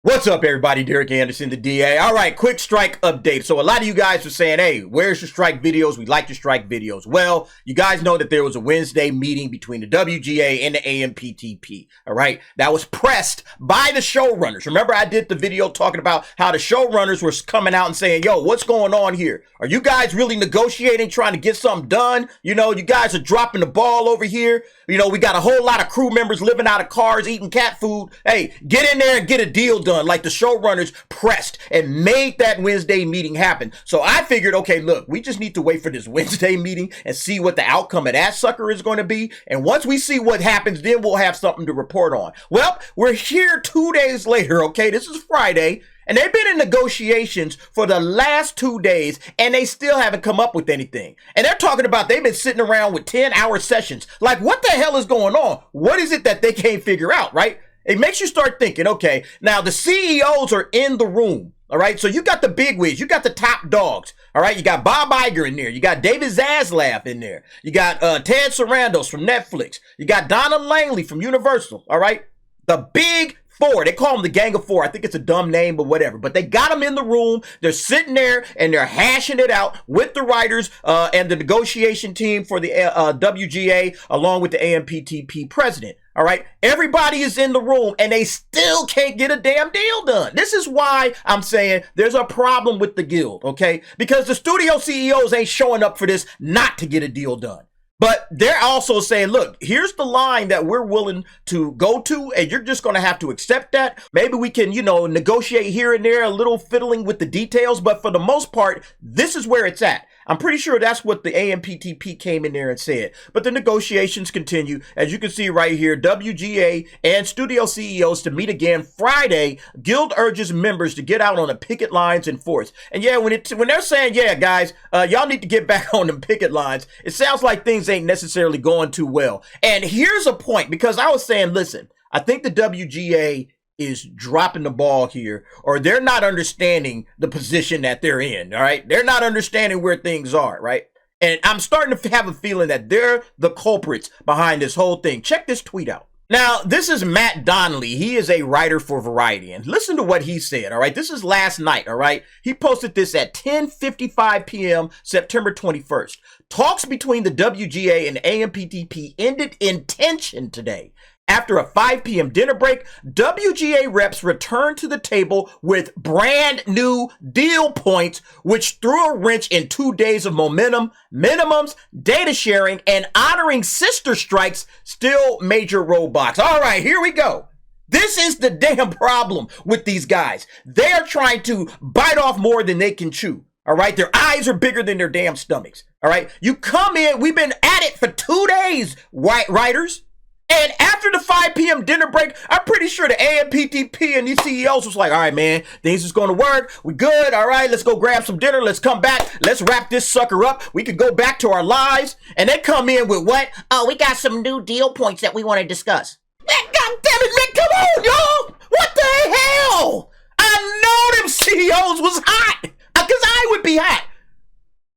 What's up, everybody? Derek Anderson, the DA. All right, quick strike update. So a lot of you guys were saying, hey, where's your strike videos? We like your strike videos. Well, you guys know that there was a Wednesday meeting between the WGA and the AMPTP. All right, that was pressed by the showrunners. Remember, I did the video talking about how the showrunners were coming out and saying, yo, what's going on here? Are you guys really negotiating, trying to get something done? You know, you guys are dropping the ball over here. You know, we got a whole lot of crew members living out of cars, eating cat food. Hey, get in there and get a deal done, like the showrunners pressed and made that Wednesday meeting happen. So I figured, okay, look, we just need to wait for this Wednesday meeting and see what the outcome of that sucker is going to be. And once we see what happens, then we'll have something to report on. Well, we're here 2 days later, okay? This is Friday. And they've been in negotiations for the last 2 days, and they still haven't come up with anything. And they're talking about they've been sitting around with 10-hour sessions. Like, what the hell is going on? What is it that they can't figure out, right? It makes you start thinking, okay, now the CEOs are in the room, all right? So you got the bigwigs, you got the top dogs, all right? You got Bob Iger in there. You got David Zaslav in there. You got Ted Sarandos from Netflix. You got Donna Langley from Universal, all right? The big four. They call them the Gang of Four. I think it's a dumb name, but whatever. But they got them in the room. They're sitting there and they're hashing it out with the writers and the negotiation team for the WGA along with the AMPTP president. All right. Everybody is in the room and they still can't get a damn deal done. This is why I'm saying there's a problem with the guild. OK, because the studio CEOs ain't showing up for this not to get a deal done. But they're also saying, look, here's the line that we're willing to go to, and you're just going to have to accept that. Maybe we can, you know, negotiate here and there, a little fiddling with the details. But for the most part, this is where it's at. I'm pretty sure that's what the AMPTP came in there and said. But the negotiations continue. As you can see right here, WGA and studio CEOs to meet again Friday. Guild urges members to get out on the picket lines in force. And yeah, when they're saying, yeah, guys, y'all need to get back on the picket lines, it sounds like things ain't necessarily going too well. And here's a point, because I was saying, listen, I think the WGA is dropping the ball here, or they're not understanding the position that they're in, all right? They're not understanding where things are, right? And I'm starting to have a feeling that they're the culprits behind this whole thing. Check this tweet out. Now, this is Matt Donnelly. He is a writer for Variety, and listen to what he said, all right? This is last night, all right? He posted this at 10:55 p.m., September 21st. Talks between the WGA and AMPTP ended in tension today. After a 5 p.m. dinner break, WGA reps returned to the table with brand new deal points, which threw a wrench in 2 days of momentum, minimums, data sharing, and honoring sister strikes, still major roadblocks. All right, here we go. This is the damn problem with these guys. They are trying to bite off more than they can chew. All right, their eyes are bigger than their damn stomachs. All right, you come in, we've been at it for 2 days, writers. And after the 5 p.m. dinner break, I'm pretty sure the AMPTP and these CEOs was like, all right, man, things is going to work. We good. All right, let's go grab some dinner. Let's come back. Let's wrap this sucker up. We can go back to our lives. And they come in with what? Oh, we got some new deal points that we want to discuss. Man, God damn it, man, come on, y'all. What the hell? I know them CEOs was hot, because I would be hot.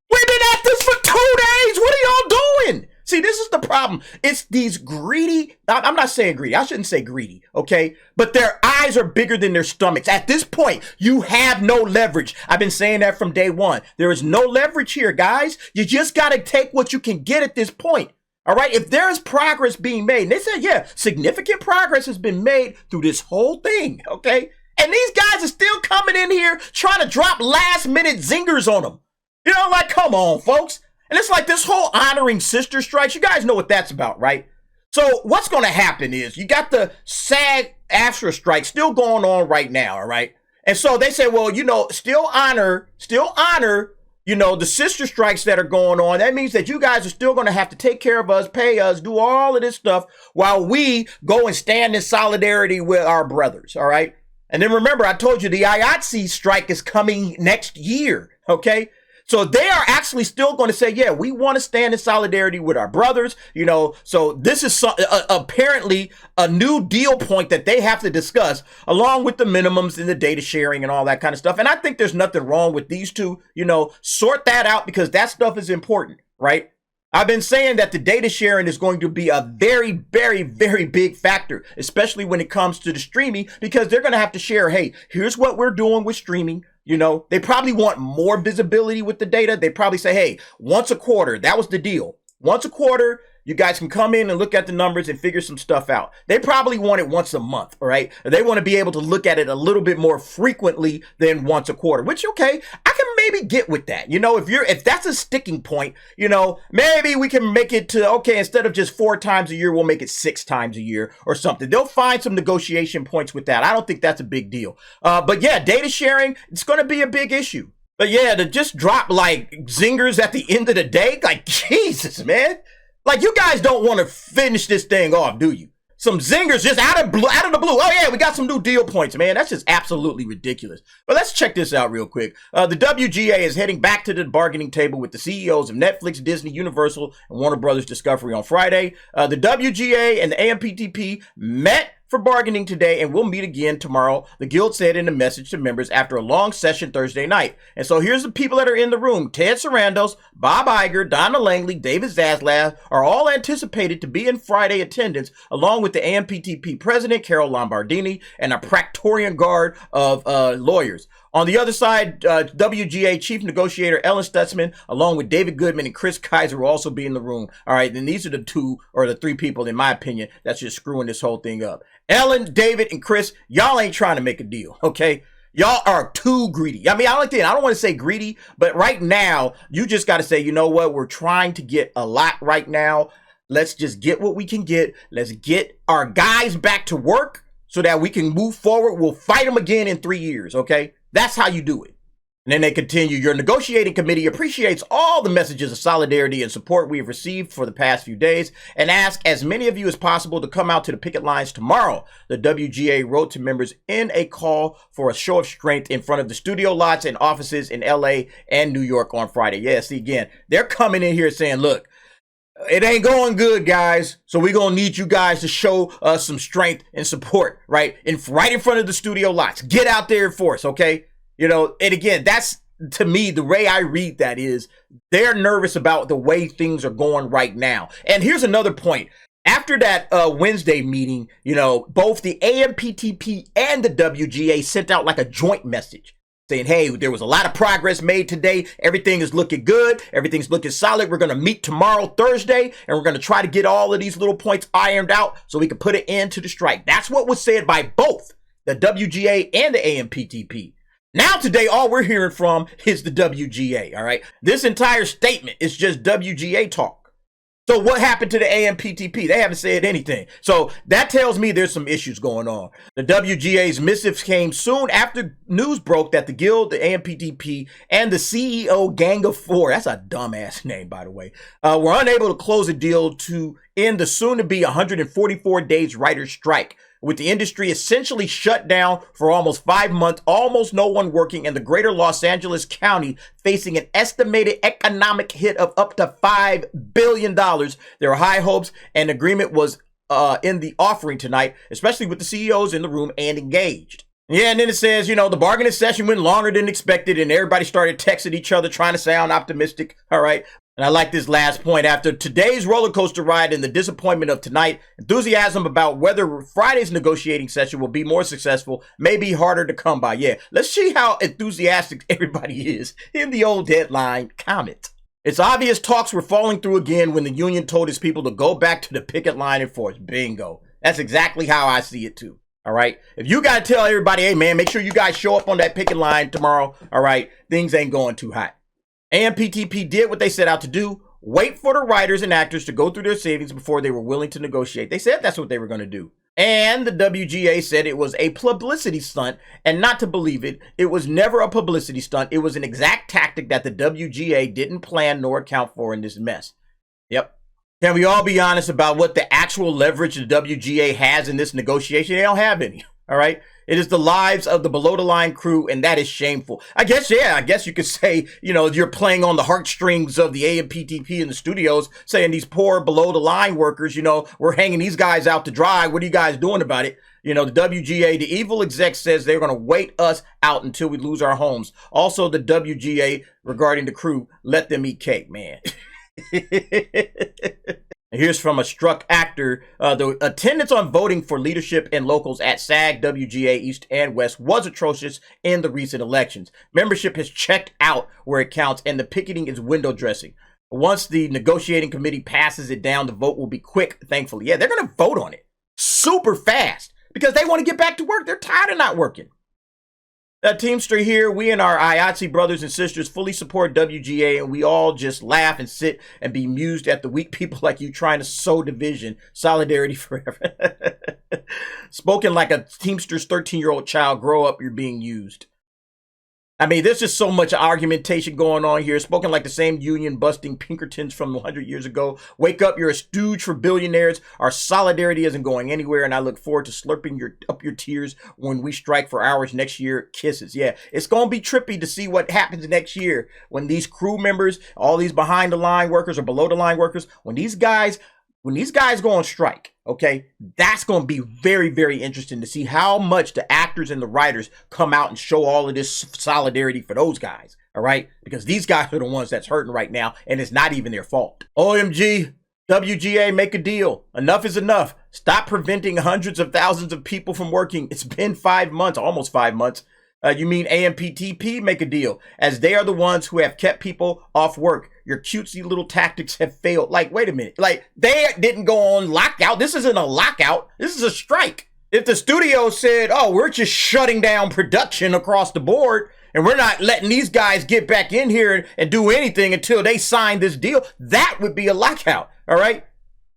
We've been at this for 2 days. What are y'all doing? See, this is the problem. It's these greedy, I'm not saying greedy. I shouldn't say greedy, okay? But their eyes are bigger than their stomachs. At this point, you have no leverage. I've been saying that from day one. There is no leverage here, guys. You just got to take what you can get at this point. All right, if there is progress being made, and they said, yeah, significant progress has been made through this whole thing, okay? And these guys are still coming in here trying to drop last minute zingers on them. You know, like, come on, folks. And it's like this whole honoring sister strikes. You guys know what that's about, right? So what's going to happen is you got the SAG-AFTRA strike still going on right now, all right? And so they say, well, you know, still honor, you know, the sister strikes that are going on. That means that you guys are still going to have to take care of us, pay us, do all of this stuff while we go and stand in solidarity with our brothers, all right? And then remember, I told you the IATSE strike is coming next year, okay? So they are actually still going to say, yeah, we want to stand in solidarity with our brothers, you know. So this is apparently a new deal point that they have to discuss along with the minimums and the data sharing and all that kind of stuff. And I think there's nothing wrong with these two, you know, sort that out because that stuff is important, right? I've been saying that the data sharing is going to be a very, very, very big factor, especially when it comes to the streaming, because they're going to have to share, hey, here's what we're doing with streaming. You know, they probably want more visibility with the data. They probably say, hey, once a quarter, that was the deal. Once a quarter, you guys can come in and look at the numbers and figure some stuff out. They probably want it once a month, all right? They want to be able to look at it a little bit more frequently than once a quarter, which, okay, I can maybe get with that. You know, if that's a sticking point, you know, maybe we can make it to, okay, instead of just 4 times a year, we'll make it 6 times a year or something. They'll find some negotiation points with that. I don't think that's a big deal. But yeah, data sharing, it's going to be a big issue. But yeah, to just drop like zingers at the end of the day, like, Jesus, man. Like, you guys don't want to finish this thing off, do you? Some zingers just out of the blue. Oh, yeah, we got some new deal points, man. That's just absolutely ridiculous. But let's check this out real quick. The WGA is heading back to the bargaining table with the CEOs of Netflix, Disney, Universal, and Warner Brothers Discovery on Friday. The WGA and the AMPTP met for bargaining today and will meet again tomorrow, the Guild said in a message to members after a long session Thursday night. And so here's the people that are in the room. Ted Sarandos, Bob Iger, Donna Langley, David Zaslav are all anticipated to be in Friday attendance, along with the AMPTP president, Carol Lombardini, and a Praetorian guard of lawyers. On the other side, WGA chief negotiator Ellen Stutzman, along with David Goodman and Chris Kaiser, will also be in the room. All right, then these are the 2 or the 3 people, in my opinion, that's just screwing this whole thing up. Ellen, David, and Chris, y'all ain't trying to make a deal, okay? Y'all are too greedy. I mean, I don't want to say greedy, but right now, you just got to say, you know what? We're trying to get a lot right now. Let's just get what we can get. Let's get our guys back to work so that we can move forward. We'll fight them again in 3 years, okay? That's how you do it. And then they continue, your negotiating committee appreciates all the messages of solidarity and support we have received for the past few days and ask as many of you as possible to come out to the picket lines tomorrow. The WGA wrote to members in a call for a show of strength in front of the studio lots and offices in LA and New York on Friday. Yeah, see, again, they're coming in here saying, look, it ain't going good, guys. So we're going to need you guys to show us some strength and support, right in front of the studio lots. Get out there and force, okay? You know, and again, that's, to me, the way I read that is they're nervous about the way things are going right now. And here's another point. After that Wednesday meeting, you know, both the AMPTP and the WGA sent out like a joint message saying, hey, there was a lot of progress made today. Everything is looking good. Everything's looking solid. We're going to meet tomorrow, Thursday, and we're going to try to get all of these little points ironed out so we can put an end to the strike. That's what was said by both the WGA and the AMPTP. Now today, all we're hearing from is the WGA, all right? This entire statement is just WGA talk. So what happened to the AMPTP? They haven't said anything. So that tells me there's some issues going on. The WGA's missives came soon after news broke that the Guild, the AMPTP, and the CEO Gang of Four, that's a dumbass name, by the way, were unable to close a deal to end the soon-to-be 144 days writer's strike, with the industry essentially shut down for almost 5 months, almost no one working, and the greater Los Angeles County facing an estimated economic hit of up to $5 billion. There are high hopes, and agreement was in the offering tonight, especially with the CEOs in the room and engaged. Yeah, and then it says, you know, the bargaining session went longer than expected, and everybody started texting each other, trying to sound optimistic, all right? And I like this last point. After today's roller coaster ride and the disappointment of tonight, enthusiasm about whether Friday's negotiating session will be more successful may be harder to come by. Yeah, let's see how enthusiastic everybody is in the old deadline comment. It's obvious talks were falling through again when the union told its people to go back to the picket line and force. Bingo. That's exactly how I see it too. All right. If you got to tell everybody, hey, man, make sure you guys show up on that picket line tomorrow. All right. Things ain't going too hot. AMPTP did what they set out to do, wait for the writers and actors to go through their savings before they were willing to negotiate. They said that's what they were going to do. And the WGA said it was a publicity stunt, and not to believe it, it was never a publicity stunt. It was an exact tactic that the WGA didn't plan nor account for in this mess. Yep. Can we all be honest about what the actual leverage the WGA has in this negotiation? They don't have any. All right. It is the lives of the below the line crew, and that is shameful. I guess you could say, you know, you're playing on the heartstrings of the AMPTP in the studios, saying these poor below the line workers, you know, we're hanging these guys out to dry. What are you guys doing about it? You know, the WGA, the evil exec says they're going to wait us out until we lose our homes. Also, the WGA regarding the crew, let them eat cake, man. Here's from a struck actor. The attendance on voting for leadership and locals at SAG, WGA, East and West was atrocious in the recent elections. Membership has checked out where it counts, and the picketing is window dressing. Once the negotiating committee passes it down, the vote will be quick, thankfully. Yeah, they're going to vote on it super fast because they want to get back to work. They're tired of not working. Teamster here, we and our IATSE brothers and sisters fully support WGA, and we all just laugh and sit and be amused at the weak people like you trying to sow division. Solidarity forever. Spoken like a Teamster's 13-year-old child. Grow up, you're being used. I mean, there's just so much argumentation going on here. Spoken like the same union busting Pinkertons from 100 years ago. Wake up, you're a stooge for billionaires. Our solidarity isn't going anywhere, and I look forward to slurping up your tears when we strike for hours next year. Kisses. Yeah, it's going to be trippy to see what happens next year when these crew members, all these behind the line workers or below the line workers, when these guys go on strike, okay, that's going to be very, very interesting to see how much the actors and the writers come out and show all of this solidarity for those guys, all right? Because these guys are the ones that's hurting right now, and it's not even their fault. OMG, WGA, make a deal. Enough is enough. Stop preventing hundreds of thousands of people from working. It's been 5 months, almost 5 months. You mean AMPTP, make a deal, as they are the ones who have kept people off work. Your cutesy little tactics have failed. Like, wait a minute. Like, they didn't go on lockout. This isn't a lockout. This is a strike. If the studio said, oh, we're just shutting down production across the board and we're not letting these guys get back in here and do anything until they sign this deal, that would be a lockout, all right?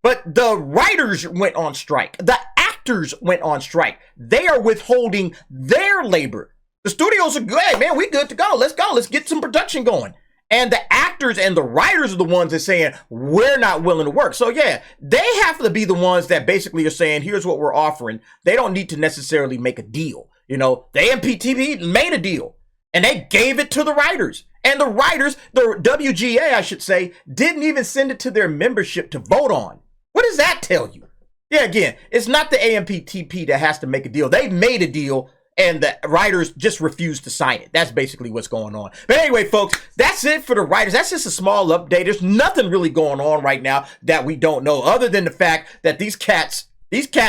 But the writers went on strike. The actors went on strike. They are withholding their labor. The studios are good. Hey, man, we good to go. Let's go. Let's get some production going. And the actors and the writers are the ones that are saying, we're not willing to work. So, yeah, they have to be the ones that basically are saying, here's what we're offering. They don't need to necessarily make a deal. You know, the AMPTP made a deal, and they gave it to the writers. And the writers, the WGA, I should say, didn't even send it to their membership to vote on. What does that tell you? Yeah, again, it's not the AMPTP that has to make a deal. They made a deal, and the writers just refused to sign it. That's basically what's going on. But anyway, folks, that's it for the writers. That's just a small update. There's nothing really going on right now that we don't know, other than the fact that these cats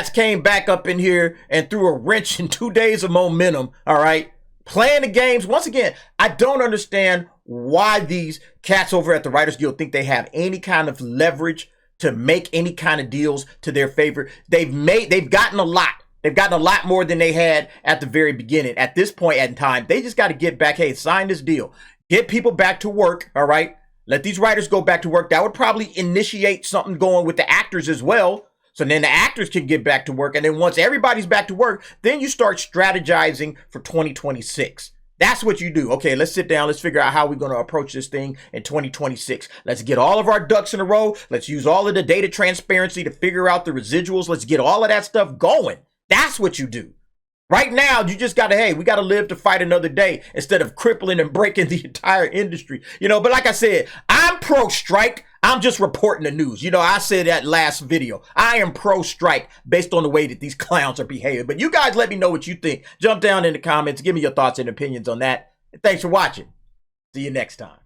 came back up in here and threw a wrench in 2 days of momentum, all right? Playing the games. Once again, I don't understand why these cats over at the Writers Guild think they have any kind of leverage to make any kind of deals to their favor. They've gotten a lot. They've gotten a lot more than they had at the very beginning. At this point in time, they just got to get back. Hey, sign this deal. Get people back to work, all right? Let these writers go back to work. That would probably initiate something going with the actors as well. So then the actors can get back to work. And then once everybody's back to work, then you start strategizing for 2026. That's what you do. Okay, let's sit down. Let's figure out how we're going to approach this thing in 2026. Let's get all of our ducks in a row. Let's use all of the data transparency to figure out the residuals. Let's get all of that stuff going. That's what you do. Right now, you just got to, hey, we got to live to fight another day instead of crippling and breaking the entire industry. You know, but like I said, I'm pro-strike. I'm just reporting the news. You know, I said that last video. I am pro-strike based on the way that these clowns are behaving. But you guys let me know what you think. Jump down in the comments. Give me your thoughts and opinions on that. And thanks for watching. See you next time.